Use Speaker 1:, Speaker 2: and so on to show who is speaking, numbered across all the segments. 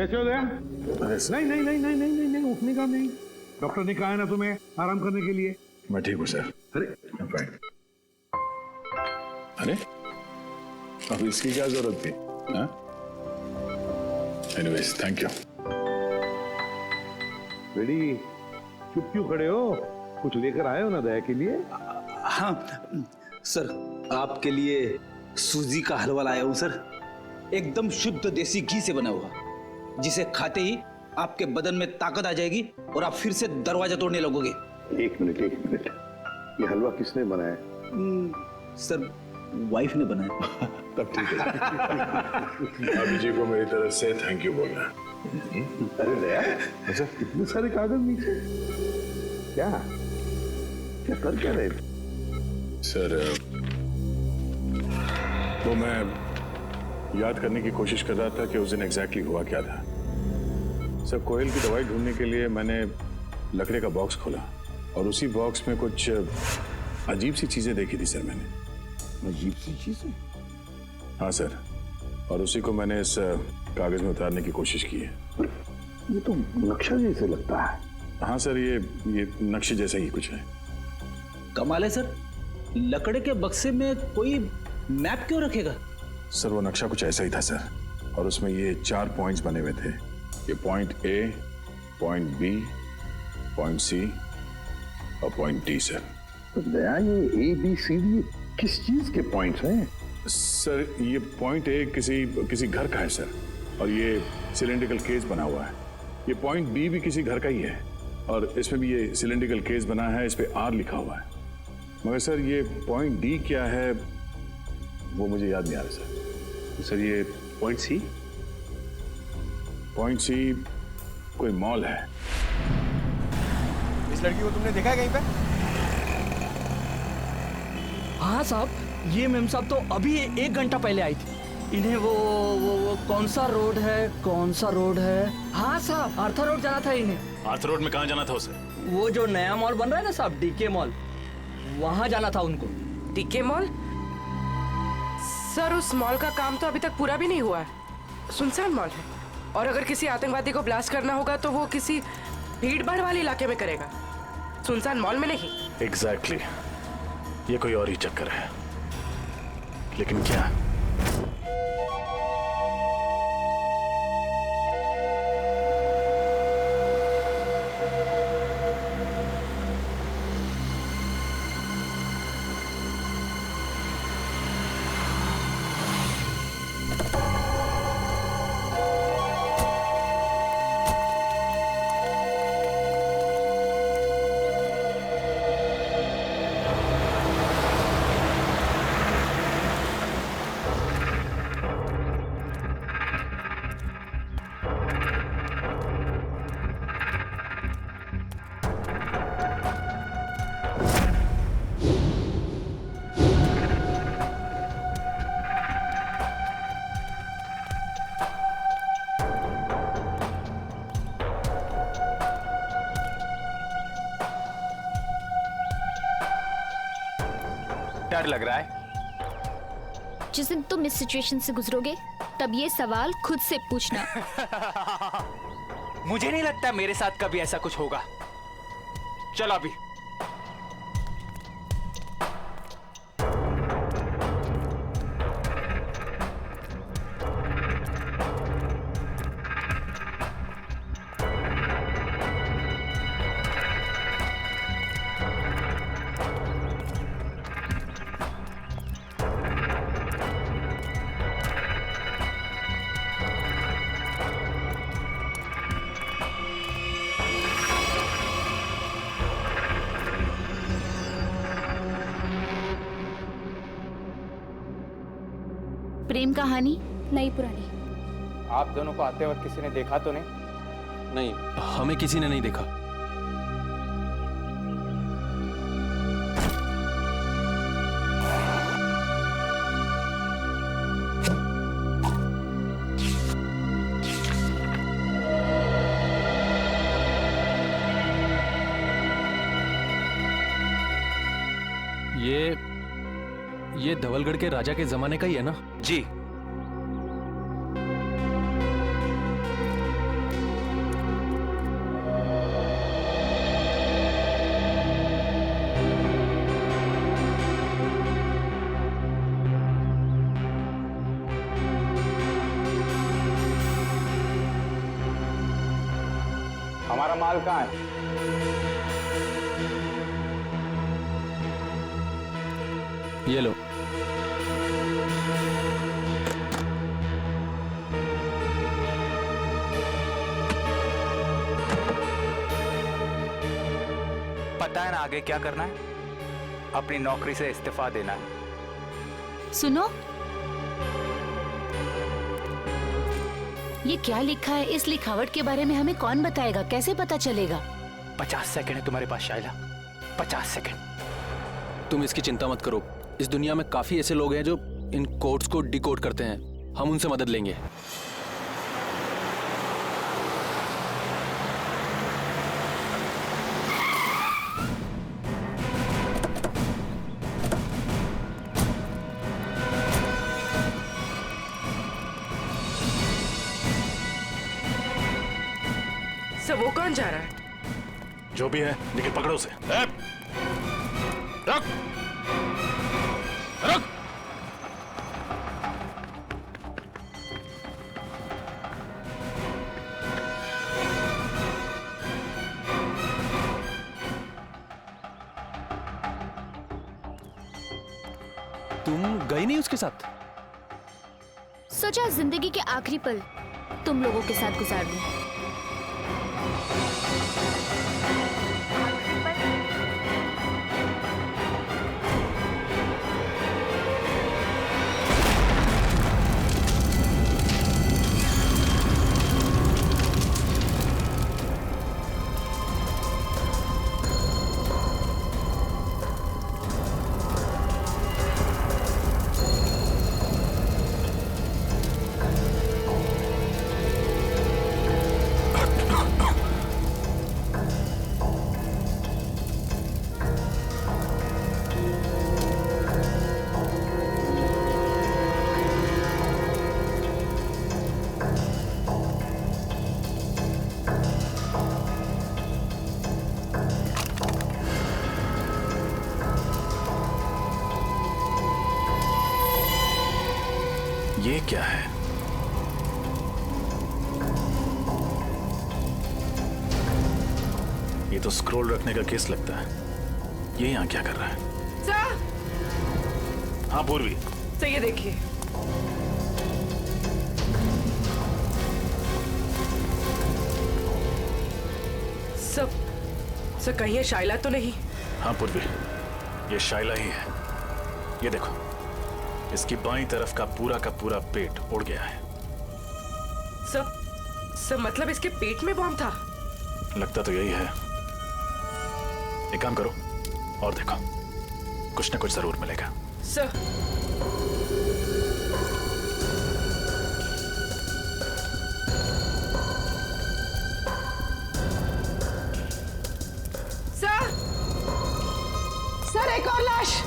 Speaker 1: कैसे हो गया? नहीं नहीं नहीं नहीं नहीं नहीं, उठने का नहीं। डॉक्टर ने कहा है ना तुम्हें आराम करने के लिए।
Speaker 2: मैं ठीक हूँ सर।
Speaker 1: अरे
Speaker 2: अरे अब इसकी क्या जरूरत थी? Anyways thank you.
Speaker 1: बेटी चुप क्यों खड़े हो? कुछ लेकर आए हो ना दया के लिए?
Speaker 3: हाँ सर, आपके लिए सूजी का हलवा लाया हूं सर, एकदम शुद्ध देसी घी से बना हुआ, जिसे खाते ही आपके बदन में ताकत आ जाएगी और आप फिर से दरवाजा तोड़ने लगोगे।
Speaker 1: एक मिनट, ये हलवा किसने बनाया?
Speaker 3: सर वाइफ ने बनाया।
Speaker 2: तब ठीक है। अभी जी को मेरी तरफ से थैंक यू बोलना।
Speaker 1: अरे दया, अच्छा इतने सारे कागज नीचे क्या क्या कर क्या रहे?
Speaker 2: सर वो मैं याद करने की कोशिश कर रहा था कि उस दिन एग्जैक्टली हुआ क्या था। सर कोयल की दवाई ढूंढने के लिए मैंने लकड़े का बॉक्स खोला और उसी बॉक्स में कुछ अजीब सी चीजें देखी थी सर मैंने।
Speaker 1: अजीब सी चीजें?
Speaker 2: हाँ सर, और उसी को मैंने इस कागज में उतारने की कोशिश की है।
Speaker 1: ये तो नक्शा जैसे लगता है।
Speaker 2: हाँ सर, ये नक्शे जैसा ही कुछ है।
Speaker 3: कमाल है सर, लकड़े के बक्से में कोई मैप क्यों रखेगा?
Speaker 2: सर वो नक्शा कुछ ऐसा ही था सर, और उसमें ये 4 पॉइंट्स बने हुए थे। ये point A, point B, point C और पॉइंट डी सर।
Speaker 1: तो दया ये ABCD किस चीज के पॉइंट्स हैं?
Speaker 2: सर ये पॉइंट ए किसी घर का है सर, और ये सिलेंड्रिकल केस बना हुआ है। ये पॉइंट बी भी किसी घर का ही है, और इसमें भी ये सिलेंड्रिकल केस बना है, इस पे R लिखा हुआ है। मगर सर ये पॉइंट डी क्या है वो मुझे याद नहीं आ रहा सर। तो सर ये पॉइंट सी कोई मॉल है।
Speaker 4: इस लड़की को तुमने देखा है कहीं पे?
Speaker 5: हाँ साहब, ये मेम साहब तो अभी 1 घंटा पहले आई थी। इन्हें वो कौन सा रोड है? हाँ साहब, आर्थर रोड जाना था इन्हें।
Speaker 6: आर्थर रोड में कहाँ जाना था उसे?
Speaker 5: वो जो नया मॉल बन रहा है ना साहब, डीके मॉल, वहाँ जाना था उनको।
Speaker 7: DK mall? सर उस मॉल का काम तो अभी तक पूरा भी नहीं हुआ है, सुनसान मॉल है, और अगर किसी आतंकवादी को ब्लास्ट करना होगा तो वो किसी भीड़ भाड़ वाले इलाके में करेगा, सुनसान मॉल में नहीं।
Speaker 6: एग्जैक्टली, ये कोई और ही चक्कर है। लेकिन क्या?
Speaker 4: डर लग रहा है।
Speaker 8: जिस दिन तुम इस सिचुएशन से गुजरोगे तब ये सवाल खुद से पूछना।
Speaker 4: मुझे नहीं लगता मेरे साथ कभी ऐसा कुछ होगा। चलो अभी।
Speaker 8: प्रेम कहानी नई पुरानी।
Speaker 4: आप दोनों को आते वक्त किसी ने देखा तो नहीं?
Speaker 6: नहीं, हमें किसी ने नहीं देखा। ये धवलगढ़ के राजा के जमाने का ही है ना?
Speaker 4: जी।
Speaker 9: माल कहाँ है?
Speaker 10: ये लो।
Speaker 4: पता है ना आगे क्या करना है? अपनी नौकरी से इस्तीफा देना है।
Speaker 8: सुनो, ये क्या लिखा है? इस लिखावट के बारे में हमें कौन बताएगा? कैसे पता चलेगा?
Speaker 4: 50 सेकंड है तुम्हारे पास शाइला, 50 सेकंड।
Speaker 10: तुम इसकी चिंता मत करो। इस दुनिया में काफी ऐसे लोग हैं जो इन कोड्स को डिकोड करते हैं। हम उनसे मदद लेंगे।
Speaker 7: सर वो कौन जा रहा है?
Speaker 6: जो भी है लेकिन पकड़ो उसे। रख रख।
Speaker 10: तुम गई नहीं उसके साथ?
Speaker 8: सोचा जिंदगी के आखिरी पल तुम लोगों के साथ गुजार दूं।
Speaker 6: ये क्या है? ये तो स्क्रॉल रखने का केस लगता है। ये यहाँ क्या कर रहा है?
Speaker 7: सर!
Speaker 6: हाँ पूर्वी।
Speaker 7: सर ये देखिए। सर कहीं ये शाइला तो नहीं?
Speaker 6: हाँ पूर्वी, ये शाइला ही है। ये देखो, इसकी बाईं तरफ का पूरा पेट उड़ गया है।
Speaker 7: सर मतलब इसके पेट में बॉम्ब था?
Speaker 6: लगता तो यही है। एक काम करो और देखो, कुछ ना कुछ जरूर मिलेगा।
Speaker 7: सर सर एक और लाश।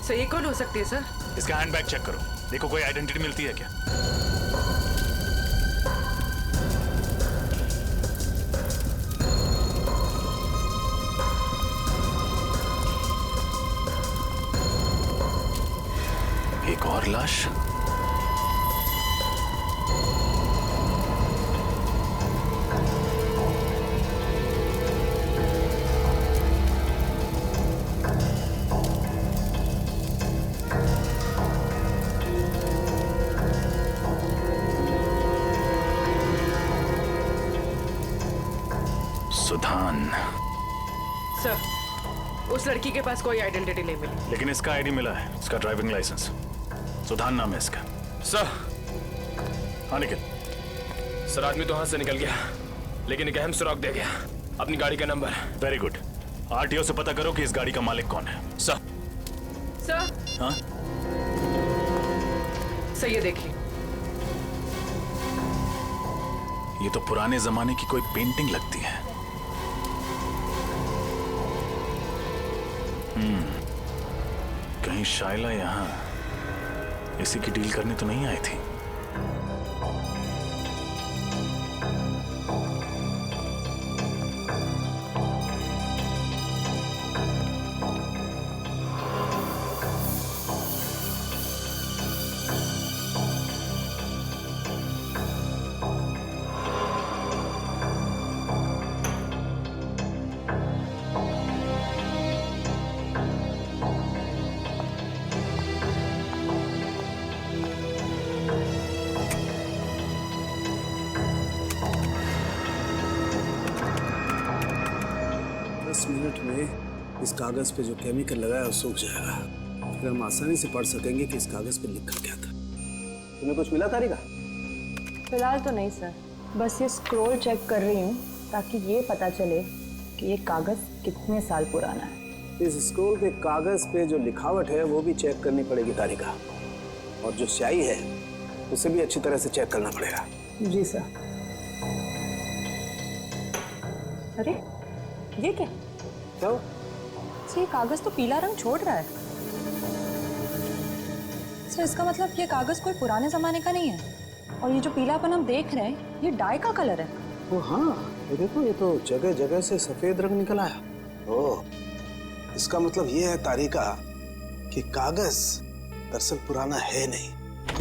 Speaker 7: सर ये कौन हो सकती है सर?
Speaker 6: इसका हैंडबैग चेक करो, देखो कोई आइडेंटिटी मिलती है क्या। एक और लाश। सुधान।
Speaker 7: सर उस लड़की के पास कोई आइडेंटिटी नहीं मिली।
Speaker 6: लेकिन इसका आईडी मिला है, इसका ड्राइविंग लाइसेंस। सुधान नाम है इसका।
Speaker 11: सर।
Speaker 6: हाँ निखिल।
Speaker 11: सर आदमी तो हाथ से निकल गया, लेकिन एक अहम सुराग दे गया, अपनी गाड़ी का नंबर।
Speaker 6: Very good. आरटीओ से पता करो कि इस गाड़ी का मालिक कौन है।
Speaker 11: सर।
Speaker 6: हाँ
Speaker 7: सर ये देखिए।
Speaker 6: ये तो पुराने जमाने की कोई पेंटिंग लगती है। कहीं शाइला यहां इसी की डील करने तो नहीं आई थी।
Speaker 9: मिनट में इस कागज पे जो केमिकल लगा है वो सूख जाएगा। फिर हम आसानी से पढ़ सकेंगे कि इस कागज पे लिखा क्या था। तुम्हें कुछ मिला तारिका?
Speaker 12: फिलहाल तो नहीं सर, बस ये स्क्रॉल चेक कर रही हूँ ताकि ये पता चले कि ये कागज कितने साल पुराना है।
Speaker 9: इस स्क्रॉल के कागज पे जो लिखावट है वो भी चेक करनी पड़ेगी तारिका, और जो स्याही है उसे भी अच्छी तरह से चेक करना पड़ेगा।
Speaker 12: जी सर। अरे ये क्या?
Speaker 9: क्या?
Speaker 12: ये कागज तो पीला रंग छोड़ रहा है। सर इसका मतलब ये कागज कोई पुराने जमाने का नहीं है, और ये जो पीलापन हम देख रहे हैं ये डाई का कलर है।
Speaker 9: ओ हाँ, ये देखो, ये तो जगह जगह से सफेद रंग निकल आया। ओह, इसका मतलब ये है तारिका कि कागज दरअसल पुराना है नहीं।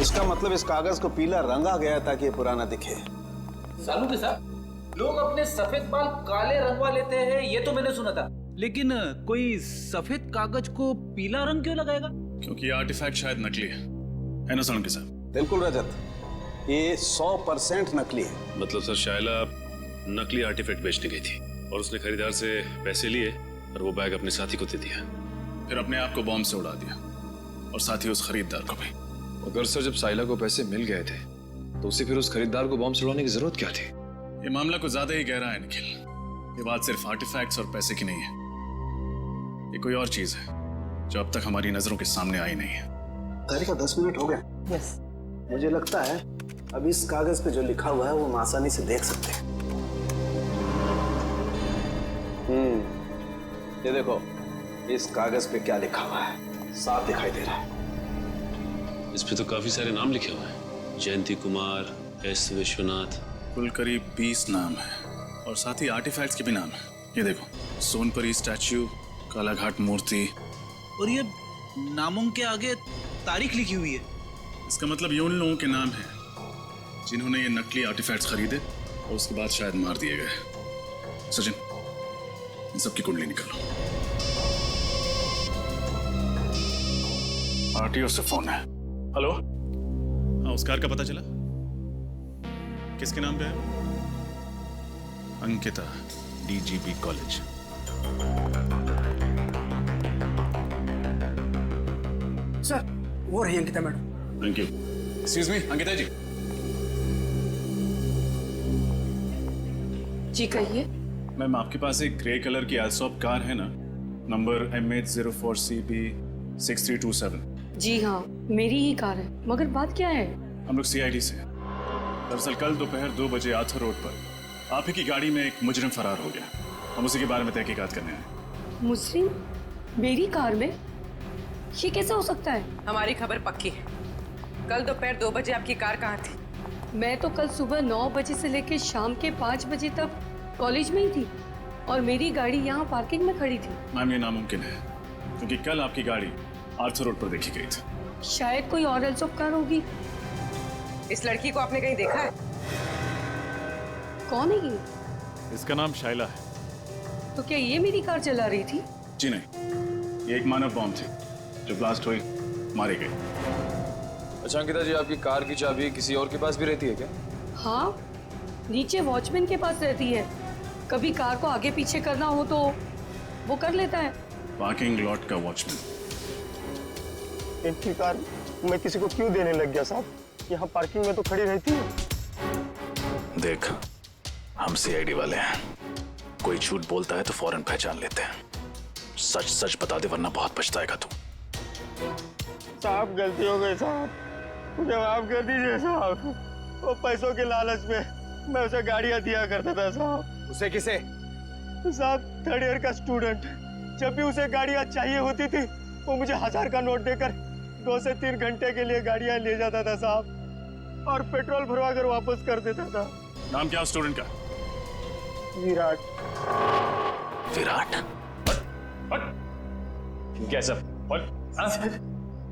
Speaker 9: इसका मतलब इस कागज को पीला रंगा गया ताकि ये पुराना दिखे।
Speaker 3: सालू के साथ लोग अपने सफेद बाल काले रंगवा लेते हैं, ये तो मैंने सुना था, लेकिन कोई सफेद कागज को पीला रंग क्यों लगाएगा?
Speaker 2: क्योंकि ये आर्टिफैक्ट शायद नकली है ना सालू के साथ?
Speaker 9: बिल्कुल रजत, ये 100% नकली है।
Speaker 13: मतलब सर शाइला नकली आर्टिफैक्ट बेचने गई थी और उसने खरीदार से पैसे लिए और वो बैग अपने साथी को दे दिया,
Speaker 2: फिर अपने आप को बॉम्ब से उड़ा दिया और साथ ही उस खरीदार को भी।
Speaker 14: अगर सर जब साइला को पैसे मिल गए थे तो उसे फिर उस खरीदार को बॉम्ब से उड़ाने की जरूरत क्या थी?
Speaker 2: ये मामला कुछ ज्यादा ही गहरा है निखिल। ये बात सिर्फ आर्टिफैक्ट्स और पैसे की नहीं है, ये कोई और चीज है जो अब तक हमारी नजरों के सामने आई नहीं है।
Speaker 9: तारिका 10 मिनट हो गए।
Speaker 12: यस।
Speaker 9: मुझे लगता है अब इस कागज पे जो लिखा हुआ है वो हम आसानी से देख सकते हैं। ये देखो, इस कागज पे क्या लिखा हुआ है, साफ दिखाई दे रहा है।
Speaker 13: इस पे तो काफी सारे नाम लिखे हुए हैं, जयंती कुमार, एस विश्वनाथ।
Speaker 2: कुल करीब 20 नाम है और साथ ही आर्टिफैक्ट्स के भी नाम है। ये देखो, सोनपरी स्टैच्यू, कालाघाट मूर्ति,
Speaker 3: और ये नामों के आगे तारीख लिखी हुई है।
Speaker 2: इसका मतलब ये उन लोगों के नाम है जिन्होंने ये नकली आर्टिफैक्ट्स खरीदे और उसके बाद शायद मार दिए गए। सचिन, इन सबकी कुंडली निकालो। आरटीओ से फोन है। हेलो, हाँ, उस कार का पता चला? किसके नाम पे है? Ankita, DGP college.
Speaker 9: सर, वो रही Ankita madam.
Speaker 2: Thank you. Excuse me, Ankita ji.
Speaker 7: जी कहिए।
Speaker 2: मैम, आपके पास एक ग्रे कलर की एल्सॉप कार है ना, नंबर MH04CB 6327?
Speaker 15: जी हाँ, मेरी ही कार है, मगर बात क्या है?
Speaker 2: हम लोग CID से हैं। दरअसल कल दोपहर 2 बजे आर्थर रोड पर आप ही की गाड़ी में एक मुजरिम फरार हो गया। हम उसी के बारे में तहकीकात करने आए।
Speaker 15: मुजरिम मेरी कार में? ये कैसा हो सकता है?
Speaker 7: हमारी खबर पक्की है। कल दोपहर 2 बजे आपकी कार कहाँ थी?
Speaker 15: मैं तो कल सुबह 9 बजे से लेकर शाम के 5 बजे तक कॉलेज में ही थी और मेरी गाड़ी यहाँ पार्किंग में खड़ी थी।
Speaker 2: मैम, ये नामुमकिन है क्योंकि कल आपकी गाड़ी आर्थर रोड पर देखी गई थी।
Speaker 15: शायद कोई और एल्सॉप कार होगी।
Speaker 7: इस लड़की को आपने कहीं देखा है?
Speaker 15: कौन है ये?
Speaker 2: इसका नाम शाइला है।
Speaker 15: तो क्या ये मेरी कार चला रही थी?
Speaker 2: जी नहीं, ये एक मानव बॉम्ब थी जो ब्लास्ट हुई, मारी गई।
Speaker 14: अच्छा अंकिता जी, आपकी कार की चाबी किसी और के पास भी रहती है क्या?
Speaker 15: हाँ, नीचे वॉचमैन के पास रहती है। कभी कार को आगे पीछे करना हो तो वो कर लेता है।
Speaker 2: पार्किंग लॉट का वॉचमैन।
Speaker 16: इनकी कार मैं किसी को क्यों देने लग गया साहब? यहाँ पार्किंग में तो खड़ी रहती है।
Speaker 6: देख, हम CID वाले हैं, कोई झूठ बोलता है तो फौरन पहचान लेते हैं। सच सच बता दे वरना बहुत पछताएगा तू।
Speaker 16: साहब गलती हो गई साहब, मुझे माफ कर दीजिए साहब। वो पैसों के लालच में मैं उसे गाड़ियाँ दिया करता था साहब।
Speaker 3: उसे किसे?
Speaker 16: साहब, 3rd ईयर का स्टूडेंट। जब भी उसे गाड़ियाँ चाहिए होती थी वो मुझे 1000 का नोट देकर 2 से 3 घंटे के लिए गाड़ियाँ ले जाता था साहब, और पेट्रोल भरवा कर वापस कर देता था।
Speaker 2: नाम क्या स्टूडेंट का?
Speaker 16: विराट।
Speaker 6: विराट?
Speaker 16: कैसा?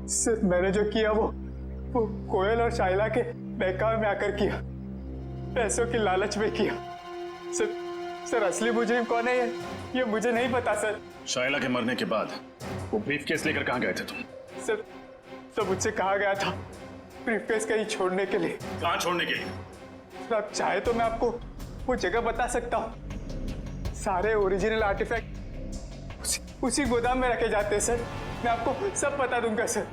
Speaker 16: सर, मैंने जो किया वो कोयल और शाइला के बहकावे में आकर किया, पैसों की लालच में किया। सर असली मुजरिम कौन है ये मुझे नहीं पता सर।
Speaker 2: शाइला के मरने के बाद वो ब्रीफकेस लेकर कहाँ गए थे तुम?
Speaker 16: सर, तो मुझसे कहा गया था ब्रीफकेस कहीं छोड़ने के लिए।
Speaker 2: कहाँ छोड़ने के लिए?
Speaker 16: सर, आप चाहे तो मैं आपको वो जगह बता सकता हूँ। सारे ओरिजिनल आर्टिफैक्ट उसी गोदाम में रखे जाते हैं सर। मैं आपको सब बता दूंगा सर।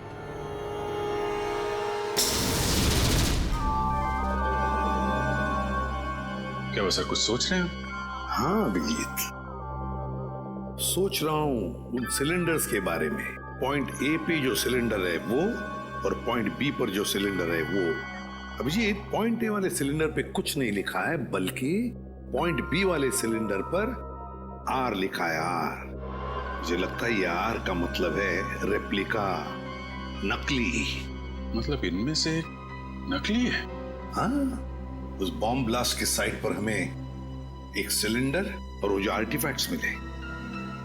Speaker 13: क्या सर कुछ सोच रहे हैं?
Speaker 1: हाँ अभिजीत, सोच रहा हूं उन सिलेंडर्स के बारे में। पॉइंट ए पे जो सिलेंडर है वो, और पॉइंट बी पर जो सिलेंडर है वो। अभिजीत, पॉइंट ए वाले सिलेंडर पे कुछ नहीं लिखा है, बल्कि पॉइंट बी वाले सिलेंडर पर आर लिखा है, आर। मुझे लगता है ये आर का मतलब है रेप्लिका, नकली।
Speaker 13: मतलब इनमें से नकली है?
Speaker 1: हाँ, उस बॉम्ब ब्लास्ट के साइट पर हमें एक सिलेंडर और वो जो आर्टिफैक्ट्स मिले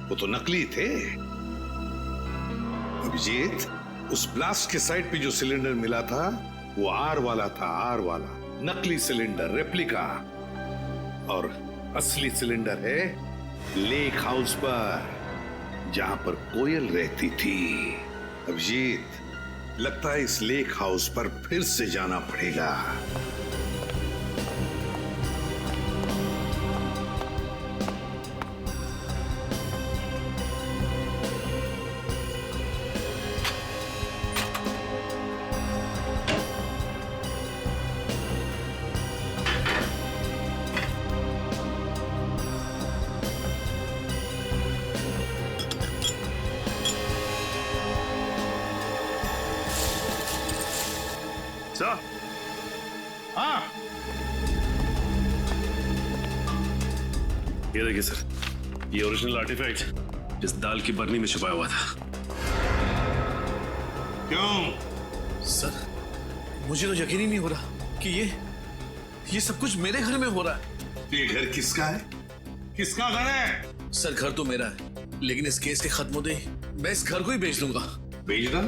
Speaker 1: वो तो नकली थे। अभिजीत, उस ब्लास्ट के साइट पे जो सिलेंडर मिला था वो आर वाला था, आर वाला नकली सिलेंडर, रेप्लिका। और असली सिलेंडर है लेक हाउस पर, जहां पर कोयल रहती थी। अभिजीत, लगता है इस लेक हाउस पर फिर से जाना पड़ेगा।
Speaker 2: सर, हाँ,
Speaker 13: ये देखिए सर, ये ओरिजिनल आर्टिफैक्ट जिस दाल की बरनी में छुपाया हुआ था।
Speaker 1: क्यों?
Speaker 10: सर, मुझे तो यकीन ही नहीं हो रहा कि ये सब कुछ मेरे घर में हो रहा है।
Speaker 1: ये घर किसका है? किसका घर है?
Speaker 10: सर, घर तो मेरा है, लेकिन इस केस के खत्म होते ही मैं इस घर को ही बेच दूंगा।
Speaker 1: बेच दो,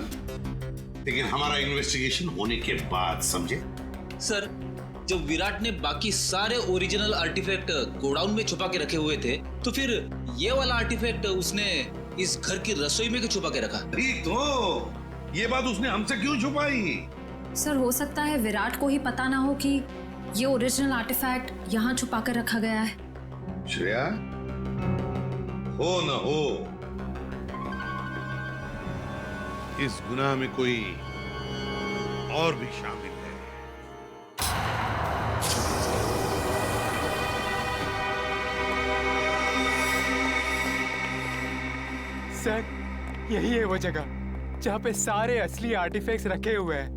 Speaker 1: लेकिन हमारा इन्वेस्टिगेशन होने के बाद, समझे?
Speaker 3: सर, जब विराट ने बाकी सारे ओरिजिनल आर्टिफैक्ट गोडाउन में छुपा के रखे हुए थे, तो फिर ये वाला आर्टिफैक्ट उसने इस घर की रसोई में क्यों छुपा के रखा?
Speaker 1: ठीक तो, ये बात उसने हमसे क्यों छुपाई?
Speaker 12: सर, हो सकता है विराट को ही पता ना हो कि ये ओरिजिनल आर्टिफैक्ट यहाँ छुपा कर रखा गया है।
Speaker 1: श्रेया, हो न हो, इस गुनाह में कोई और भी शामिल है।
Speaker 16: सर, यही है वो जगह जहाँ पे सारे असली आर्टिफैक्ट्स रखे हुए हैं।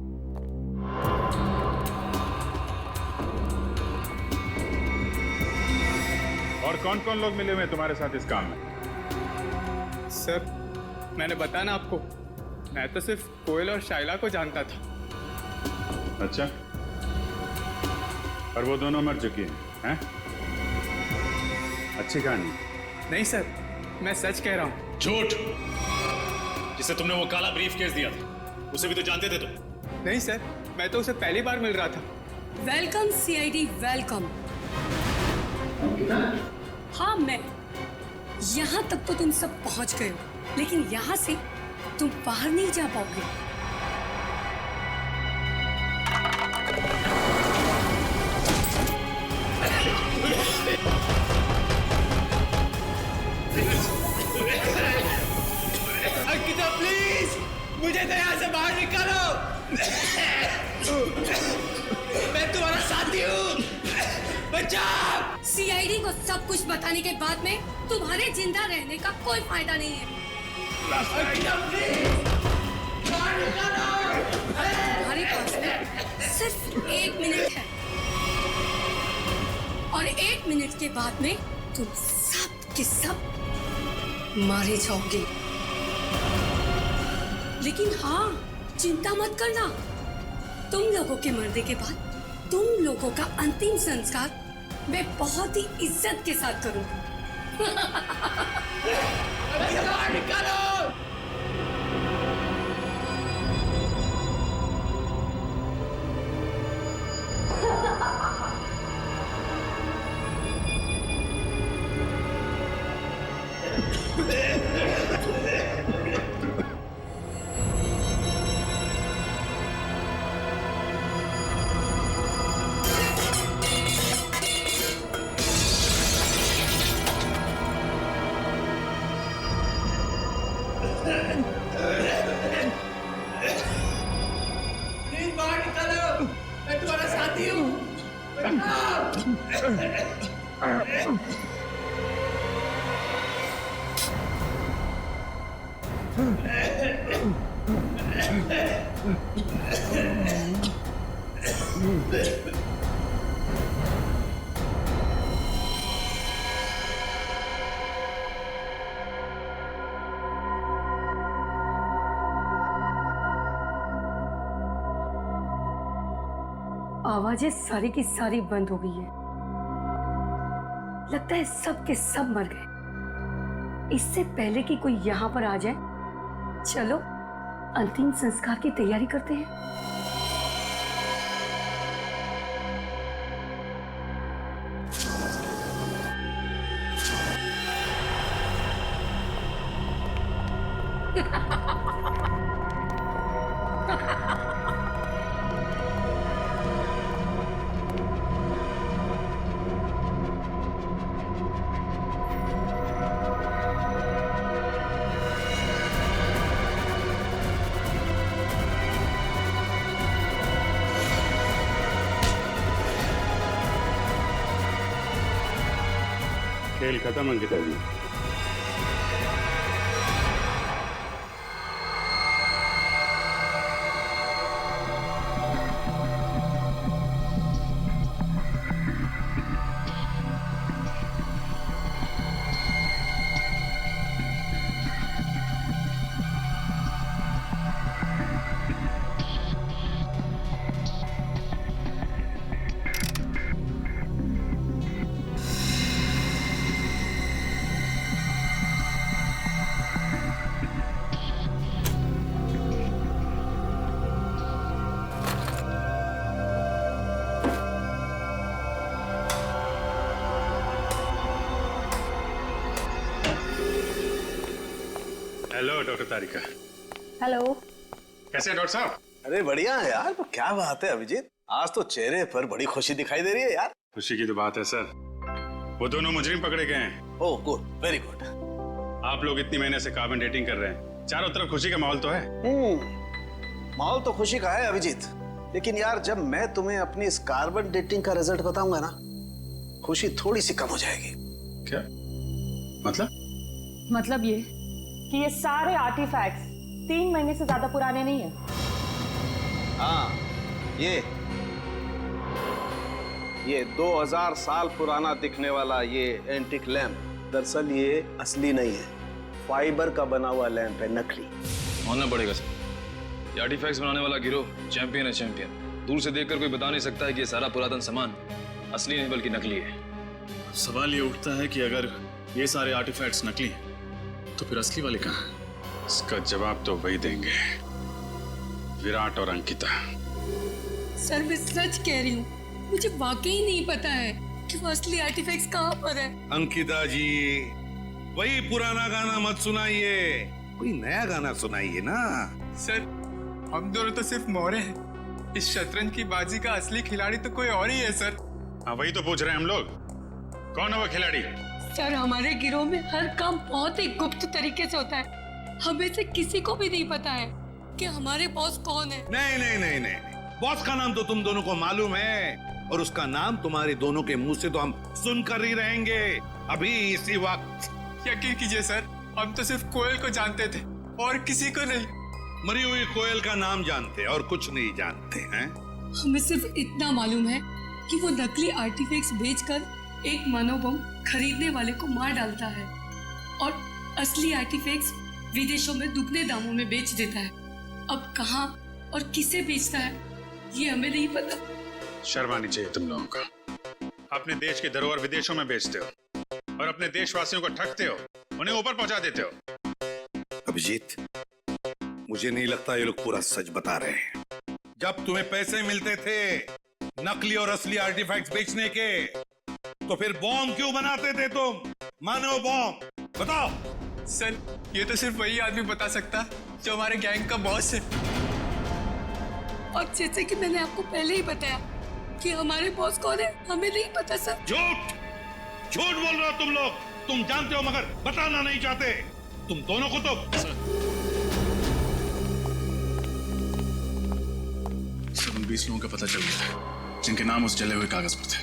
Speaker 2: और कौन कौन लोग मिले हुए हैं तुम्हारे साथ इस काम में?
Speaker 16: सर, मैंने बताया ना आपको, मैं तो सिर्फ कोयल और शाइला को जानता था।
Speaker 2: अच्छा, और वो दोनों मर चुकी हैं? अच्छी कहानी।
Speaker 16: नहीं सर, मैं सच कह रहा हूँ।
Speaker 6: झूठ! जिसे तुमने वो काला ब्रीफ केस दिया था, उसे भी तो जानते थे तुम।
Speaker 16: नहीं सर, मैं तो उसे पहली बार मिल रहा था।
Speaker 15: Welcome CID, welcome. हाँ, मैं यहाँ तक तो तुम सब पहुँच गए हो, लेकिन यहाँ से तुम बाहर नहीं जा पाओगे।
Speaker 16: अंकिता, प्लीज मुझे तो यहाँ से बाहर निकालो। मैं तुम्हारा साथी हूँ, बचाओ।
Speaker 15: सीआईडी को सब कुछ बताने के बाद में तुम्हारे जिंदा रहने का कोई फायदा नहीं है। तुम्हारे पास में सिर्फ 1 मिनट है, और 1 मिनट के बाद में तुम सब के सब मारे जाओगे। लेकिन हाँ, चिंता मत करना, तुम लोगों के मरने के बाद तुम लोगों का अंतिम संस्कार मैं बहुत ही इज्जत के साथ करूंगा।
Speaker 16: निकालो। प्लीज बाहर निकालो, मैं तुम्हारा साथी हूँ।
Speaker 15: आवाजें सारी की सारी बंद हो गई है। लगता है सब के सब मर गए। इससे पहले कि कोई यहाँ पर आ जाए, चलो अंतिम संस्कार की तैयारी करते हैं।
Speaker 2: खेल खत्म अंकिता जी। हेलो डॉक्टर तारिका।
Speaker 12: हेलो।
Speaker 2: कैसे हैं डॉक्टर साहब?
Speaker 9: अरे बढ़िया है यार। तो क्या बात है अभिजीत, आज तो चेहरे पर बड़ी खुशी दिखाई दे रही है यार।
Speaker 2: खुशी की तो बात है सर, वो दोनों मुजरिम पकड़े गए हैं।
Speaker 9: Oh good, very good.
Speaker 2: आप लोग इतनी महीने से कार्बन डेटिंग कर रहे हैं, चारों तरफ खुशी का माहौल तो है।
Speaker 9: माहौल तो खुशी का है अभिजीत, लेकिन यार जब मैं तुम्हें अपनी इस कार्बन डेटिंग का रिजल्ट बताऊंगा ना, खुशी थोड़ी सी कम हो जाएगी।
Speaker 2: क्या मतलब?
Speaker 12: मतलब ये कि ये सारे आर्टिफैक्ट्स 3 महीने से ज्यादा पुराने नहीं है।
Speaker 9: हाँ, ये 2000 साल पुराना दिखने वाला ये एंटिक लैंप दरअसल ये असली नहीं है, फाइबर का बना हुआ लैंप है, नकली।
Speaker 14: मानना पड़ेगा सर, ये आर्टिफैक्ट्स बनाने वाला गिरोह चैंपियन है, चैंपियन। दूर से देखकर कोई बता नहीं सकता है कि ये सारा पुरातन सामान असली नहीं बल्कि नकली है।
Speaker 2: सवाल ये उठता है कि अगर ये सारे आर्टिफैक्ट्स नकली हैं तो फिर असली वाले कहाँ हैं? इसका जवाब तो वही देंगे, विराट और अंकिता।
Speaker 15: सर मैं सच कह रही हूँ, मुझे वाकई नहीं पता है कि वो असली आर्टिफैक्ट्स कहाँ पर है।
Speaker 1: अंकिता जी, वही पुराना गाना मत सुनाइए, कोई नया गाना सुनाइए ना।
Speaker 16: सर हम दोनों तो सिर्फ मोहरे हैं, इस शतरंज की बाजी का असली खिलाड़ी तो कोई और ही है सर।
Speaker 2: हाँ वही तो पूछ रहे हैं हम लोग, कौन है वो खिलाड़ी?
Speaker 15: सर हमारे गिरोह में हर काम बहुत ही गुप्त तरीके से होता है, हमें से किसी को भी नहीं पता है कि हमारे बॉस कौन है।
Speaker 1: नहीं नहीं नहीं नहीं, बॉस का नाम तो तुम दोनों को मालूम है, और उसका नाम तुम्हारे दोनों के मुंह से तो हम सुनकर ही रहेंगे अभी इसी वक्त।
Speaker 16: यकीन कीजिए सर, हम तो सिर्फ कोयल को जानते थे और किसी को नहीं।
Speaker 1: मरी हुई कोयल का नाम जानते और कुछ नहीं जानते हैं।
Speaker 15: हमें सिर्फ इतना मालूम है कि वो नकली आर्टिफैक्ट्स बेचकर एक मनोबम खरीदने वाले को मार डालता है और असली आर्टिफैक्ट्स विदेशों में दुगने दामों में बेच देता है। अब कहाँ और किसे बेचता है ये हमें नहीं पता।
Speaker 2: शर्म आनी चाहिए तुम लोगों को, अपने देश की धरोहर विदेशों में बेचते हो और अपने देशवासियों को ठगते हो, उन्हें ऊपर पहुंचा देते हो।
Speaker 1: अभिजीत, मुझे नहीं लगता ये लोग पूरा सच बता रहे हैं। जब तुम्हें पैसे मिलते थे नकली और असली आर्टिफैक्ट्स बेचने के, तो फिर बॉम्ब क्यों बनाते थे तुम? मानो बॉम्ब, बताओ।
Speaker 16: सर ये तो सिर्फ वही आदमी बता सकता जो हमारे गैंग का बॉस है।
Speaker 15: और जैसे कि मैंने आपको पहले ही बताया कि हमारे बॉस कौन है हमें नहीं पता सर।
Speaker 1: झूठ झूठ बोल रहे हो तुम लोग, तुम जानते हो मगर बताना नहीं चाहते। तुम दोनों को तो
Speaker 2: सर, उन 20 लोगों का पता चल गया है जिनके नाम उस जले हुए कागज पर थे।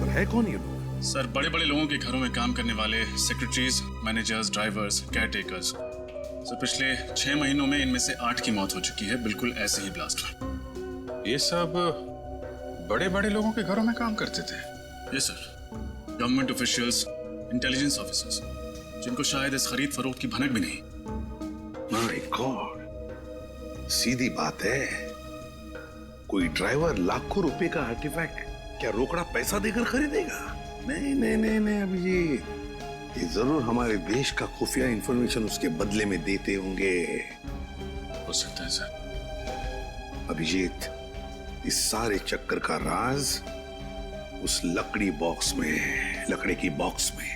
Speaker 1: पर है कौन ये लोग?
Speaker 2: सर, बड़े बड़े लोगों के घरों में काम करने वाले secretaries, managers, drivers, caretakers. Sir, पिछले 6 महीनों में इनमें से 8 की मौत हो चुकी है, बिल्कुल ऐसे ही ब्लास्ट में।
Speaker 13: ये सब बड़े बड़े लोगों के घरों में काम करते थे?
Speaker 2: Yes sir, government officials, intelligence officers, जिनको शायद इस खरीद फरोख्त की भनक भी नहीं।
Speaker 1: माय गॉड, सीधी बात है, कोई ड्राइवर लाखों रुपए का आर्टिफैक्ट क्या रोकड़ा पैसा देकर खरीदेगा? नहीं नहीं नहीं नहीं अभिजीत, ये जरूर हमारे देश का खुफिया इंफॉर्मेशन उसके बदले में देते होंगे।
Speaker 2: हो सकता है सर।
Speaker 1: अभिजीत, इस सारे चक्कर का राज उस लकड़ी बॉक्स में है, लकड़ी की बॉक्स में।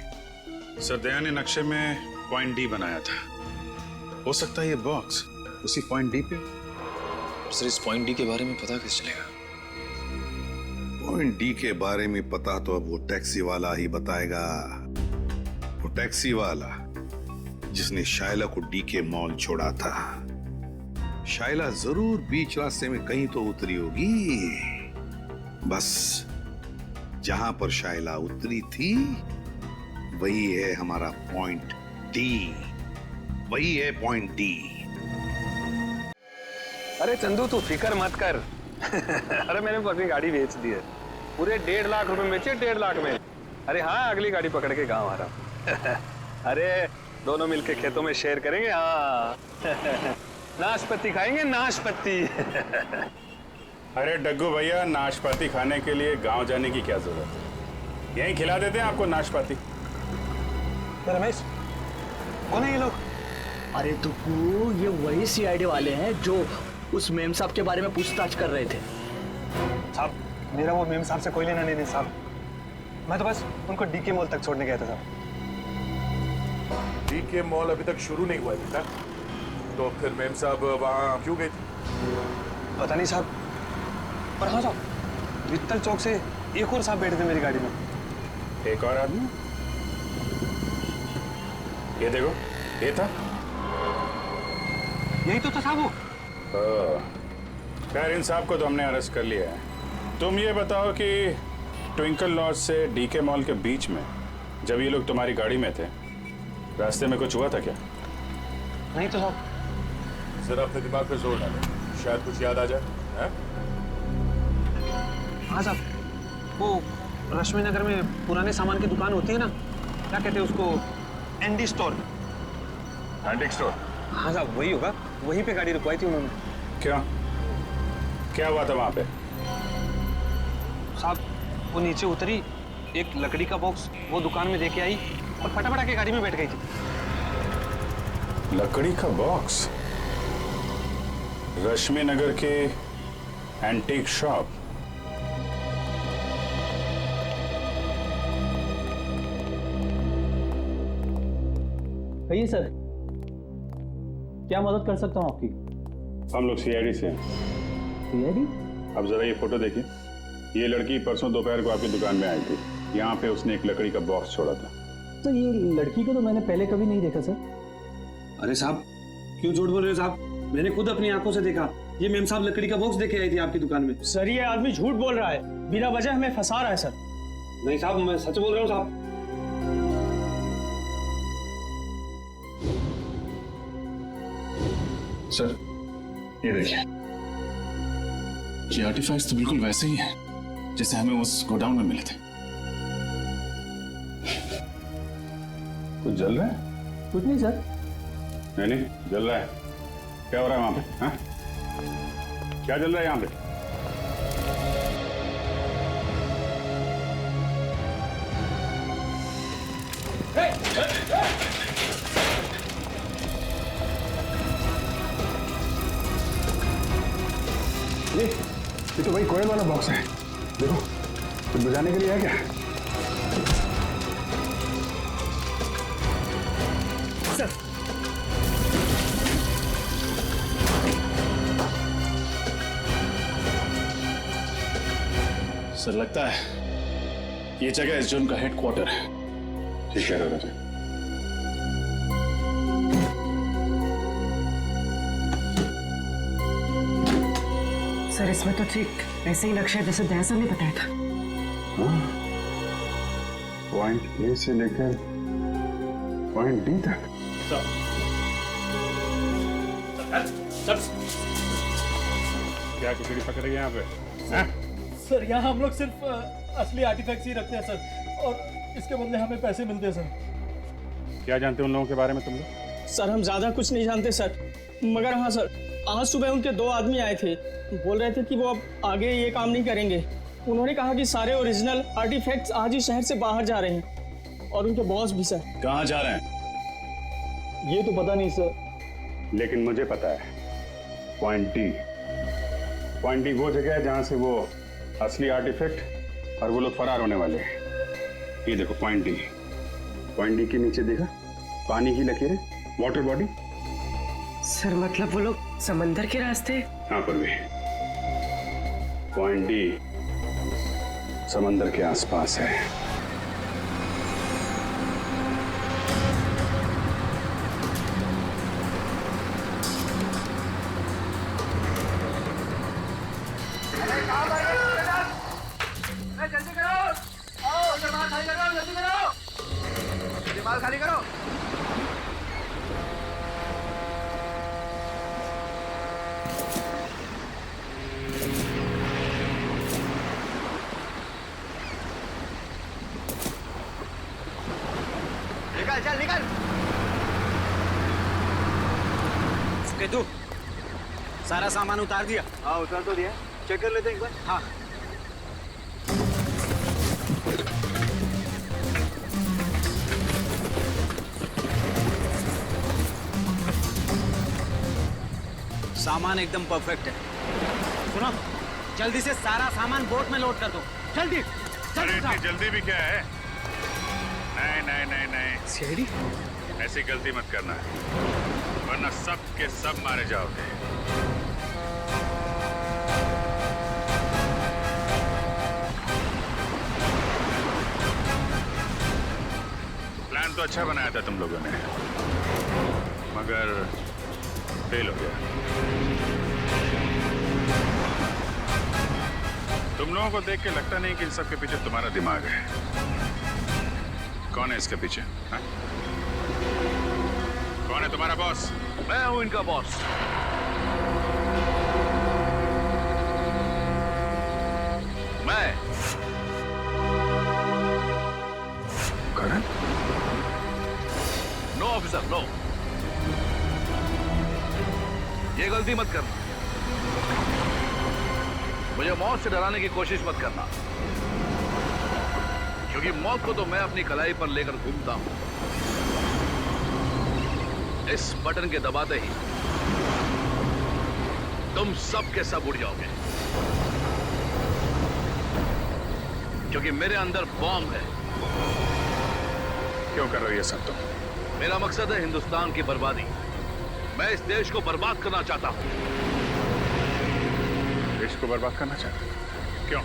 Speaker 2: सर, दया ने नक्शे में पॉइंट डी बनाया था। हो सकता है ये बॉक्स उसी पॉइंट डी पे।
Speaker 14: सर, इस पॉइंट डी के बारे में पता कैसे चलेगा?
Speaker 1: पॉइंट डी के बारे में पता तो अब वो टैक्सी वाला ही बताएगा। वो टैक्सी वाला जिसने शाइला को डी के मॉल छोड़ा था। शाइला जरूर बीच रास्ते में कहीं तो उतरी होगी। बस जहां पर शाइला उतरी थी वही है हमारा पॉइंट डी, वही है पॉइंट डी।
Speaker 9: अरे चंदू, तू फिक्र मत कर। अरे मैंने अपनी गाड़ी बेच दी है, पूरे 1.5 लाख रुपए में बेचे, 1.5 लाख में। अरे हाँ, अगली गाड़ी पकड़ के गांव आ रहा। अरे दोनों मिलके खेतों में शेयर करेंगे। हाँ नाशपाती खाएंगे, नाशपाती।
Speaker 2: अरे डग्गू भैया, नाशपाती खाने के लिए गांव जाने की क्या जरूरत है, यहीं खिला देते हैं आपको नाशपाती।
Speaker 9: रमेश, कौन है ये लोग?
Speaker 5: अरे दुग्गू, ये वही सीआईडी वाले हैं जो उस मेम साहब के बारे में पूछताछ कर रहे थे।
Speaker 9: साहब, मेरा वो मेम साहब से कोई लेना नहीं साहब। मैं तो बस उनको डीके मॉल तक छोड़ने गया था साहब।
Speaker 17: डीके मॉल अभी तक शुरू नहीं हुआ है बेटा, तो फिर मेम साहब वहाँ क्यों गए थे?
Speaker 9: पता नहीं साहब, पर हाँ साहब, वित्तल चौक से एक और साहब बैठे थे मेरी गाड़ी में।
Speaker 2: एक और आदमी? ये देखो, ये था।
Speaker 9: यही तो था साहब वो।
Speaker 2: खैर, इन साहब को तो हमने अरेस्ट कर लिया है। तुम ये बताओ कि ट्विंकल लॉज से डीके मॉल के बीच में जब ये लोग तुम्हारी गाड़ी में थे, रास्ते में कुछ हुआ था क्या?
Speaker 9: नहीं तो साहब।
Speaker 17: जरा अपने दिमाग पे जोर डालो, शायद कुछ याद आ जाए।
Speaker 9: हाँ साहब, वो रश्मि नगर में पुराने सामान की दुकान होती है ना, क्या कहते हैं उसको, एंडी स्टोर।
Speaker 2: Antique store?
Speaker 9: हाँ साहब, वही होगा। वहीं पे गाड़ी रुकवाई थी उन्होंने।
Speaker 2: क्या हुआ था वहां पे?
Speaker 9: साहब, वो नीचे उतरी, एक लकड़ी का बॉक्स वो दुकान में देके आई और फटाफट आके गाड़ी में बैठ गई थी।
Speaker 2: लकड़ी का बॉक्स? रश्मि नगर के एंटीक शॉप?
Speaker 18: कहिए सर, क्या मदद कर सकता हूँ आपकी?
Speaker 2: हम लोग सीआईडी से हैं।
Speaker 18: सीआईडी?
Speaker 2: अब जरा ये फोटो देखिए। ये लड़की परसों दोपहर को आपकी दुकान में आई थी। यहाँ पे उसने एक लकड़ी का बॉक्स छोड़ा था।
Speaker 18: तो ये लड़की को तो मैंने पहले कभी नहीं देखा सर।
Speaker 9: अरे साहब, क्यों झूठ बोल रहे हो साहब? मैंने खुद अपनी आंखों से देखा। ये मेम साहब लकड़ी का बॉक्स देके आई थी आपकी दुकान में।
Speaker 16: सर, ये आदमी झूठ बोल रहा है, बिना वजह हमें फंसा रहा है सर।
Speaker 9: नहीं साहब, मैं सच बोल रहा हूँ साहब।
Speaker 2: सर, ये देखिए, ये आर्टिफैक्ट्स तो बिल्कुल वैसे ही हैं जैसे हमें उस गोडाउन में मिले थे। कुछ जल रहा है?
Speaker 18: कुछ नहीं सर।
Speaker 2: नहीं, जल रहा है। क्या हो रहा है वहां पे? हाँ? क्या जल रहा है यहाँ पे? ये तो भाई कोयल वाला बॉक्स है। देखो, कुछ बजाने के लिए है क्या?
Speaker 16: सर,
Speaker 2: सर, लगता है ये जगह इस जुर्म का हेडक्वार्टर है। ठीक है राजा।
Speaker 7: सर इसमें तो ठीक ऐसे ही नक्शा है जैसे दया ने बताया था।
Speaker 2: पॉइंट ए से लेकर पॉइंट डी तक। क्या खिचड़ी पक रही है यहाँ पे?
Speaker 16: सर यहाँ हम लोग सिर्फ असली आर्टिफैक्ट्स ही रखते हैं सर, और इसके बदले हमें पैसे मिलते हैं सर।
Speaker 2: क्या जानते हो उन लोगों के बारे में तुम लोग?
Speaker 16: सर हम ज्यादा कुछ नहीं जानते सर, मगर हाँ सर, आज सुबह उनके 2 आदमी आए थे, बोल रहे थे कि वो अब आगे ये काम नहीं करेंगे। उन्होंने कहा कि सारे ओरिजिनल आर्टिफैक्ट्स आज ही शहर से बाहर जा रहे हैं, और उनके बॉस भी सर।
Speaker 2: कहाँ जा रहे हैं?
Speaker 16: ये तो पता नहीं सर।
Speaker 2: लेकिन मुझे पता है, पॉइंट डी। पॉइंट डी वो जगह है जहाँ से वो असली आर्टिफैक्ट और वो लोग फरार होने वाले हैं। ये देखो पॉइंट डी। पॉइंट डी के नीचे देखा पानी की लकीरें, वाटर बॉडी।
Speaker 7: सर मतलब वो लोग समंदर के रास्ते?
Speaker 2: हाँ परवी, पॉइंट डी समंदर के आसपास है।
Speaker 19: जल्दी करो, आओ जमाल खाली करो, जल्दी करो, जमाल खाली करो। निकल चल निकल।
Speaker 3: तू सारा सामान उतार दिया?
Speaker 19: हाँ उतार तो दिया, चेक कर लेते हैं एक बार।
Speaker 3: हाँ सामान एकदम परफेक्ट है। सुनो, जल्दी से सारा सामान बोट में लोड कर दो, जल्दी।
Speaker 2: अरे इतनी जल्दी भी क्या है? नहीं नहीं नहीं नहीं
Speaker 3: सीढ़ी
Speaker 2: ऐसी गलती मत करना, वरना सब के सब मारे जाओगे। प्लान तो अच्छा बनाया था तुम लोगों ने, मगर फेल हो गया। तुम लोगों को देख के लगता नहीं कि इन सब के पीछे तुम्हारा दिमाग है। कौन है इसके पीछे? हा? कौन है तुम्हारा बॉस?
Speaker 19: मैं हूं इनका बॉस। मैं
Speaker 2: करण?
Speaker 19: नो ऑफिसर नो, ये गलती मत करना। मुझे मौत से डराने की कोशिश मत करना, क्योंकि मौत को तो मैं अपनी कलाई पर लेकर घूमता हूं। इस बटन के दबाते ही तुम सब के सब उड़ जाओगे, क्योंकि मेरे अंदर बॉम्ब है।
Speaker 2: क्यों कर रही है सब तुम?
Speaker 19: मेरा मकसद है हिंदुस्तान की बर्बादी। मैं इस देश को बर्बाद करना चाहता हूं।
Speaker 2: देश को बर्बाद करना चाहते हो? क्यों?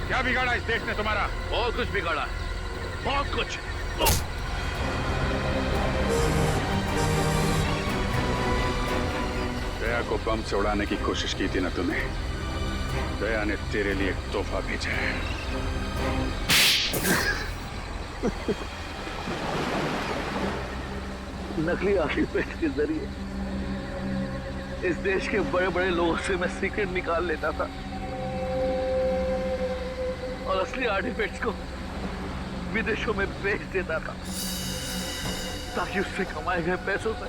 Speaker 2: क्या बिगाड़ा इस देश ने तुम्हारा?
Speaker 19: बहुत कुछ बिगाड़ा है, बहुत कुछ।
Speaker 2: दया को बम से उड़ाने की कोशिश की थी ना तूने? दया ने तेरे लिए एक तोहफा भेजा है।
Speaker 19: नकली आर्टिफैक्ट के जरिए इस देश के बड़े बड़े लोगों से मैं सीक्रेट निकाल लेता था, और असली आर्टिफैक्ट्स को विदेशों में बेच देता था, ताकि उससे कमाए गए पैसों से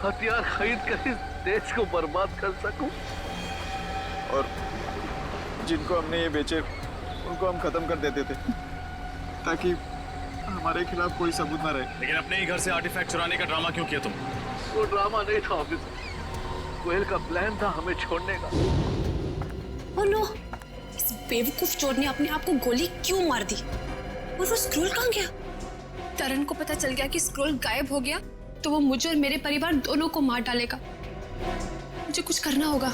Speaker 19: हथियार खरीद कर इस देश को बर्बाद कर सकूं।
Speaker 20: और जिनको हमने ये बेचे उनको हम खत्म कर देते थे, ताकि हमारे खिलाफ कोई सबूत ना रहे।
Speaker 6: लेकिन अपने ही घर से आर्टिफैक्ट चुराने का ड्रामा क्यों किया तुम?
Speaker 19: वो ड्रामा नहीं था ऑफिसर, कोयल का प्लान था हमें छोड़ने का।
Speaker 15: ओह नो, इस बेवकूफ चोर ने अपने आप को गोली क्यों मार दी? और वो स्क्रोल कहाँ गया? तरन को पता चल गया कि स्क्रोल गायब हो गया तो वो मुझे और मेरे परिवार दोनों को मार डालेगा। मुझे कुछ करना होगा।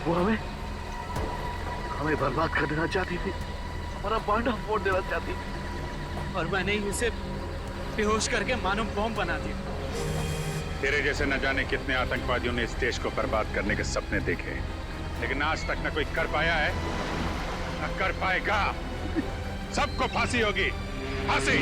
Speaker 19: वो हमें बर्बाद कर देना चाहती थी, हमारा बांधा फोड़ देना चाहती थी।
Speaker 21: और मैंने ही उसे बेहोश करके मानव बॉम्ब बना दिया।
Speaker 2: तेरे जैसे न जाने कितने आतंकवादियों ने इस देश को बर्बाद करने के सपने देखे, लेकिन आज तक न कोई कर पाया है न कर पाएगा। सबको फांसी होगी, फांसी।